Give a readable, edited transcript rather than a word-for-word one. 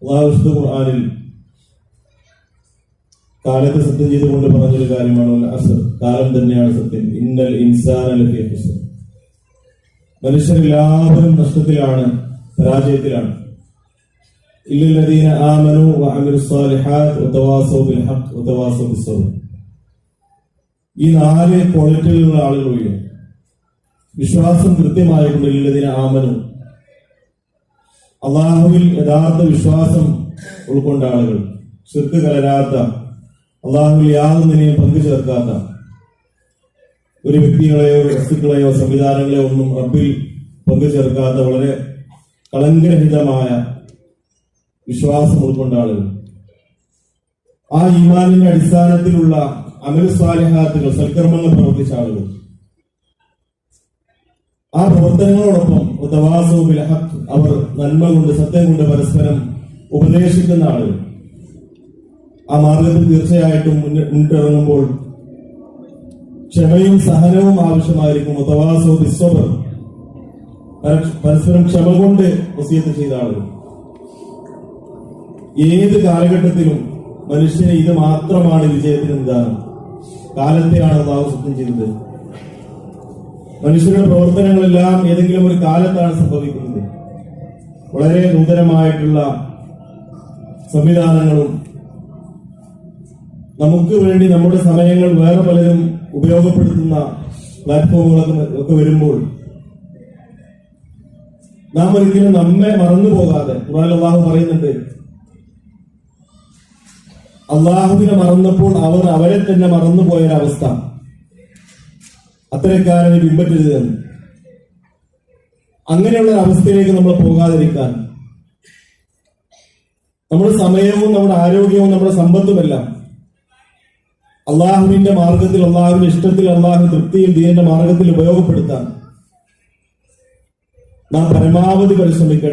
അല്ലാഹു വിശുദ്ധ ഖുർആനിൽ കാലത്തെ സത്യം ചെയ്തുകൊണ്ട് പറഞ്ഞൊരു കാര്യമാണ് അസ്ർ, കാലം തന്നെയാണ് സത്യം. ഇന്നൽ ഇൻസാന ലഫീ ഖുസ്ർ. മനുഷ്യരെല്ലാവരും നഷ്ടത്തിലാണ്, പരാജയത്തിലാണ്. ഇല്ലല്ലദീന ആമനു വഅമിലുസ് സാലിഹാത്ത് വതവാസൗ ബിൽ ഹഖ് വതവാസൗ ബിസ്സബ്ർ. ഈ 4 ക്വാളിറ്റികളുള്ള ആളുകളിൽ വിശ്വാസം കൃത്യമായിക്കൊണ്ട് ഇല്ലല്ലദീന ആമനു, അള്ളാഹുവിൽ യഥാർത്ഥ വിശ്വാസം ഉൾക്കൊണ്ട ആളുകൾ, ശിർക്ക് കലരാത്ത, അള്ളാഹുവിൽ യാതൊന്നിനെയും പങ്കു ചേർക്കാത്ത, ഒരു വ്യക്തികളെയോ വസ്തുക്കളെയോ സംവിധാനങ്ങളെയോ ഒന്നും റബ്ബിൽ പങ്കു ചേർക്കാത്ത വളരെ കളങ്കരഹിതമായ വിശ്വാസം ഉൾക്കൊണ്ട ആളുകൾ, ആ ഈമാനിന്റെ അടിസ്ഥാനത്തിലുള്ള അമൽ സ്വാലിഹാത്തുകൾ, സൽക്കർമ്മങ്ങൾ പ്രവർത്തിച്ച ആളുകൾ, ആ പ്രവർത്തനങ്ങളോടൊപ്പം തവാസൗ ബിൽ ഹഖ്, അവർ നന്മ കൊണ്ട് സത്യം കൊണ്ട് പരസ്പരം ഉപദേശിക്കുന്ന ആളുകൾ, ആ മാർഗത്തിൽ തീർച്ചയായിട്ടും മുന്നിട്ടിറങ്ങുമ്പോൾ ക്ഷമയും സഹനവും ആവശ്യമായിരിക്കും. തവാസൗ ബിസ്സബ്ർ, പരസ്പരം ക്ഷമ കൊണ്ട് വസിയത്ത് ചെയ്ത ആളുകൾ. ഏത് കാലഘട്ടത്തിലും മനുഷ്യന് ഇത് മാത്രമാണ് വിജയത്തിന് നിദാനം. കാലത്തെയാണ് അല്ലാഹു സത്യം ചെയ്തത്. മനുഷ്യരുടെ പ്രവർത്തനങ്ങളെല്ലാം ഏതെങ്കിലും ഒരു കാലത്താണ് സംഭവിക്കുന്നത്. വളരെ നൂതനമായിട്ടുള്ള സംവിധാനങ്ങളും നമുക്ക് വേണ്ടി നമ്മുടെ സമയങ്ങൾ വേറെ പലരും ഉപയോഗപ്പെടുത്തുന്ന പ്ലാറ്റ്ഫോമുകളൊക്കെ ഒക്കെ വരുമ്പോൾ നാം ഒരിക്കലും നമ്മെ മറന്നു പോകാതെ, ഖുർആനിൽ അല്ലാഹു പറയുന്നുണ്ട്, അള്ളാഹുവിനെ മറന്നപ്പോൾ അവർ അവരെ തന്നെ മറന്നുപോയൊരവസ്ഥ, അത്തരക്കാരനെ പിൻപറ്റരുതെന്ന്. അങ്ങനെയുള്ള അവസ്ഥയിലേക്ക് നമ്മൾ പോകാതിരിക്കാൻ നമ്മുടെ സമയവും നമ്മുടെ ആരോഗ്യവും നമ്മുടെ സമ്പത്തുമെല്ലാം അള്ളാഹുവിന്റെ മാർഗത്തിൽ, അള്ളാഹുവിന്റെ ഇഷ്ടത്തിൽ, അള്ളാഹു തൃപ്തിയിൽ, ദീനിന്റെ മാർഗത്തിൽ ഉപയോഗപ്പെടുത്താൻ നാം പരമാവധി പരിശ്രമിക്കണം.